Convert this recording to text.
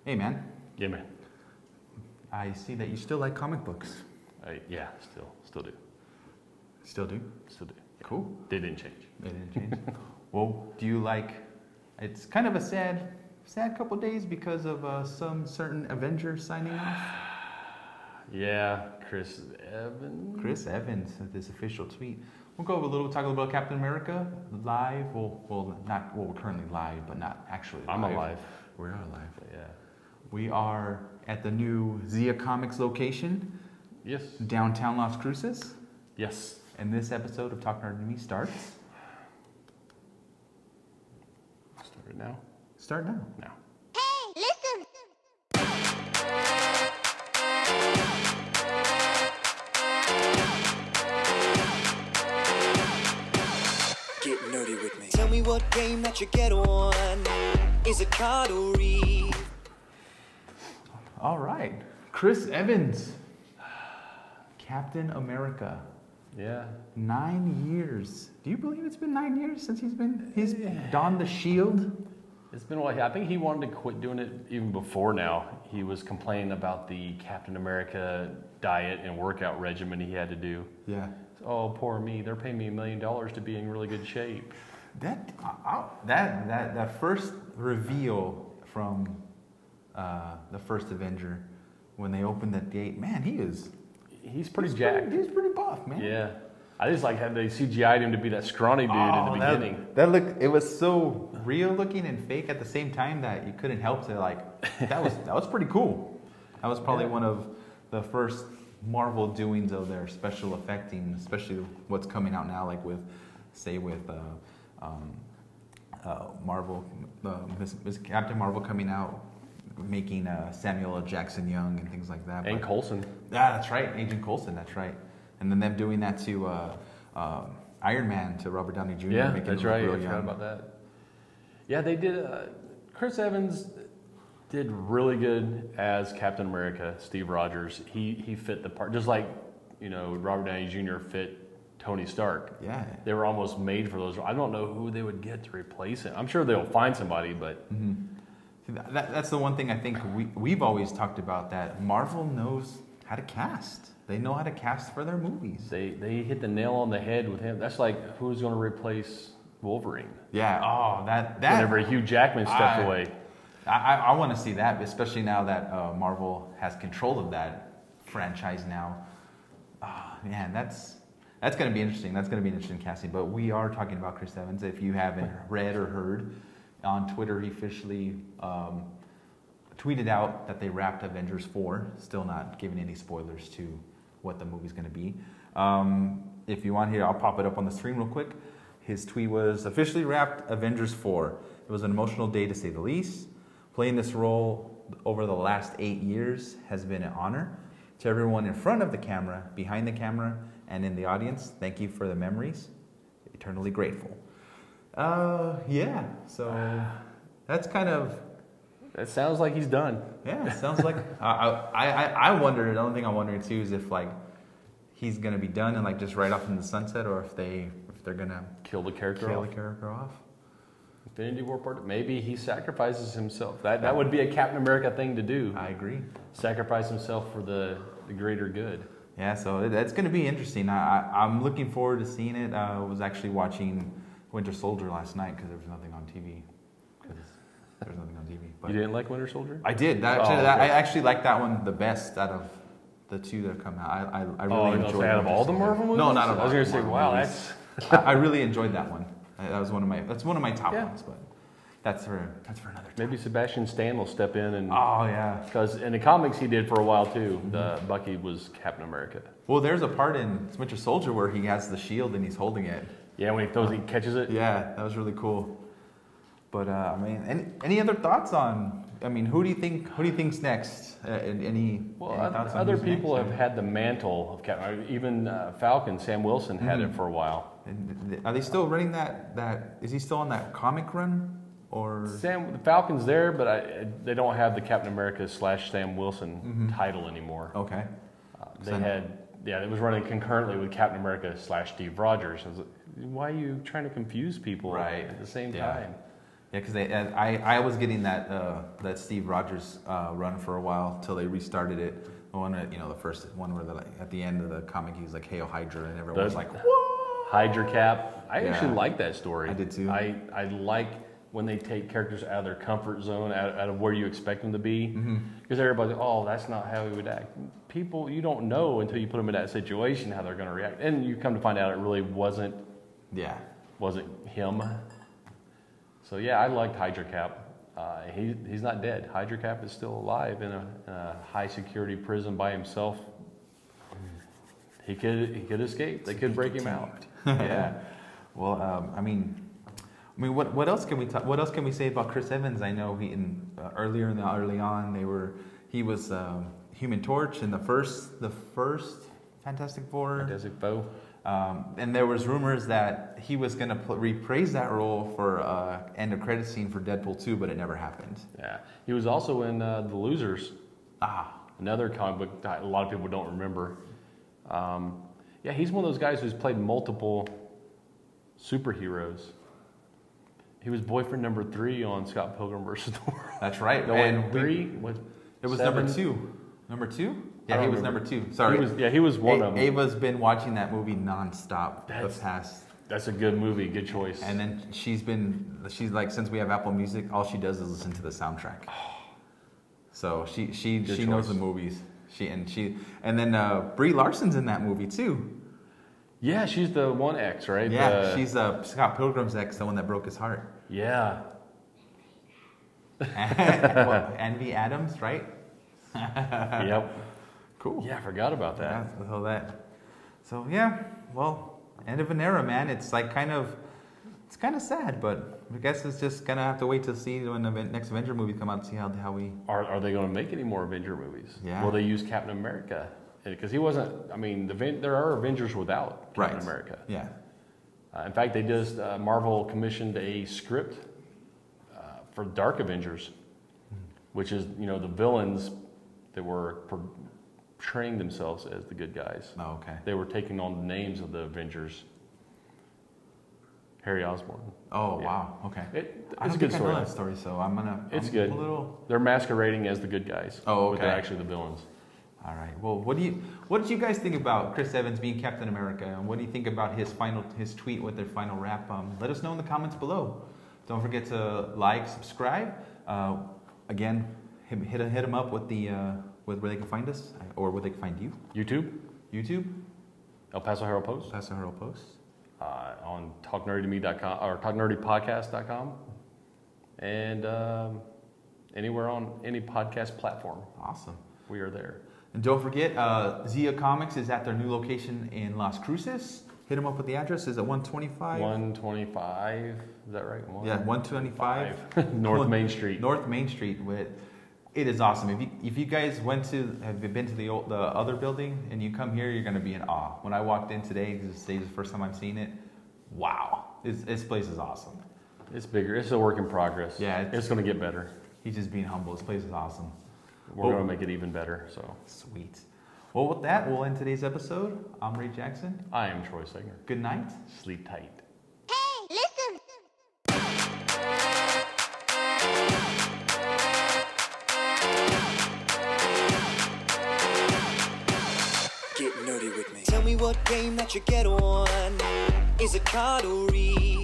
Hey, man. Yeah, man. I see that you still like comic books. Yeah, still do. Still do? Still do. Yeah. Cool. They didn't change. They didn't change. Well, do you like? It's kind of a sad couple days because of some certain Avengers signing off. Yeah, Chris Evans. Chris Evans with this official tweet. We'll go over talk a little about Captain America live. We're currently live, but not actually live. I'm alive. We are alive. Yeah. We are at the new Zia Comics location. Yes. Downtown Las Cruces. Yes. And this episode of Talking Hard to Me starts. Start it now. Start now. Now. Hey, listen! Get nerdy with me. Tell me what game that you get on. Is it card or read? All right. Chris Evans. Captain America. Yeah. 9 years. Do you believe it's been 9 years since he's donned the shield? It's been a while. I think he wanted to quit doing it even before now. He was complaining about the Captain America diet and workout regimen he had to do. Yeah. Oh, poor me. They're paying me $1 million to be in really good shape. That first reveal from the first Avenger, when they opened that gate, man, he's pretty jacked. He's pretty buff, man. Yeah. I just like how they CGI'd him to be that scrawny dude in the beginning. It was so real looking and fake at the same time that you couldn't help to that was pretty cool. That was probably one of the first Marvel doings of their special effecting, especially what's coming out now, like with Marvel, Miss Captain Marvel coming out, making Samuel L. Jackson young and things like that. And Coulson. Yeah, that's right, Agent Coulson. That's right. And then them doing that to Iron Man, to Robert Downey Jr. Yeah, making that's him look right. real I forgot young. about that. Yeah, they did. Chris Evans did really good as Captain America. Steve Rogers. He fit the part, just like Robert Downey Jr. fit Tony Stark. Yeah, they were almost made for those. I don't know who they would get to replace him. I'm sure they'll find somebody, but. Mm-hmm. That's the one thing I think we've always talked about, that Marvel knows how to cast. They know how to cast for their movies. They hit the nail on the head with him. That's like, who's going to replace Wolverine? Yeah. Oh, that. Whenever Hugh Jackman steps away. I want to see that, especially now that Marvel has control of that franchise now. Oh, man, that's going to be interesting. That's going to be an interesting casting. But we are talking about Chris Evans. If you haven't read or heard, on Twitter, he officially tweeted out that they wrapped Avengers 4. Still not giving any spoilers to what the movie's going to be. If you want here, I'll pop it up on the screen real quick. His tweet was, officially wrapped Avengers 4. It was an emotional day to say the least. Playing this role over the last 8 years has been an honor. To everyone in front of the camera, behind the camera, and in the audience, thank you for the memories. Eternally grateful. Yeah, so that's kind of... It sounds like he's done. Yeah, it sounds like... I wonder, the only thing I'm wondering too is if he's going to be done and just right off in the sunset, or if they're going to kill the character off. Infinity War part, maybe he sacrifices himself. That would be a Captain America thing to do. I agree. Sacrifice himself for the greater good. Yeah, so that's going to be interesting. I'm looking forward to seeing it. I was actually watching Winter Soldier last night because there was nothing on TV. But you didn't like Winter Soldier? I did. I actually liked that one the best out of the two that have come out. I really enjoyed it. Out of all the Marvel movies? No, not of all. I was going to say, wow, movies. I really enjoyed that one. That's one of my top ones, but that's for another time. Maybe Sebastian Stan will step in and because in the comics he did for a while too. Mm-hmm. Bucky was Captain America. Well, there's a part in Winter Soldier where he has the shield and he's holding it. Yeah, when he catches it. Yeah, that was really cool. But any other thoughts on? Who do you think's next? Any thoughts on other people have had the mantle of Captain. Even Falcon, Sam Wilson had it for a while. And are they still running that? Is he still on that comic run? Or the Falcon's there, but they don't have the Captain America / Sam Wilson title anymore. Okay. It was running concurrently with Captain America / Steve Rogers. I was like, why are you trying to confuse people at the same time? Yeah, because I was getting that Steve Rogers run for a while till they restarted it. The one, the first one where at the end of the comic he's like Hail Hydra and everyone was like, "Whoa!" Hydra Cap. I actually like that story. I did too. I like when they take characters out of their comfort zone, out of where you expect them to be, because everybody's, oh, that's not how he would act. People, you don't know until you put them in that situation how they're going to react, and you come to find out it really wasn't him. So yeah, I liked Hydra Cap. He's not dead. Hydra Cap is still alive in a high security prison by himself. He could escape. They could break him out. Yeah. Well, I mean, what else can we talk? What else can we say about Chris Evans? I know early on he was Human Torch in the first Fantastic Four. Fantastic Four. And there was rumors that he was going to reprise that role for end of credit scene for Deadpool 2, but it never happened. Yeah, he was also in The Losers. Another comic book that a lot of people don't remember. Yeah, he's one of those guys who's played multiple superheroes. He was boyfriend number 3 on Scott Pilgrim vs. the World. That's right. No, and 3? It was number 2. Number 2? Yeah, he was number 2. Sorry. He was one of them. Ava's been watching that movie nonstop. That's a good movie. Good choice. And then she's like, since we have Apple Music, all she does is listen to the soundtrack. So she knows the movies. And then Brie Larson's in that movie too. Yeah, she's the one ex, right? Yeah, she's Scott Pilgrim's ex, the one that broke his heart. Yeah. Envy Adams, right? Yep. Cool. Yeah, I forgot about that. Yeah, so yeah, well, end of an era, man. It's kind of sad, but I guess it's just gonna have to wait to see when the next Avenger movie come out to see how we. Are they going to make any more Avenger movies? Yeah. Will they use Captain America? Because he wasn't. I mean, there are Avengers without Captain America. Yeah. In fact, they just Marvel commissioned a script for Dark Avengers, which is the villains that were portraying themselves as the good guys. Oh, okay. They were taking on the names of the Avengers. Harry Osborn. Oh, yeah. Wow. Okay. It's a good story. I know that story, so I'm good. They're masquerading as the good guys. Oh, okay. But they're actually the villains. All right. Well, what did you guys think about Chris Evans being Captain America, and what do you think about his tweet with their final wrap? Let us know in the comments below. Don't forget to like, subscribe. Again, hit him up with with where they can find us or where they can find you. YouTube. El Paso Herald Post. On talknerdymeme.com or talknerdypodcast.com, and anywhere on any podcast platform. Awesome. We are there. And don't forget, Zia Comics is at their new location in Las Cruces. Hit them up with the address. Is it 125? 125. Is that right? 125. North Main Street. North Main Street. It is awesome. If you guys have been to the other building and you come here, you're going to be in awe. When I walked in today, because it's the first time I'm seeing it, wow. This place is awesome. It's bigger. It's a work in progress. Yeah. It's going to get better. He's just being humble. This place is awesome. We're going to make it even better. So sweet. Well, with that, we'll end today's episode. I'm Ray Jackson. I am Troy Segner. Good night. Sleep tight. Hey, listen. Get nerdy with me. Tell me what game that you get on. Is it card or read?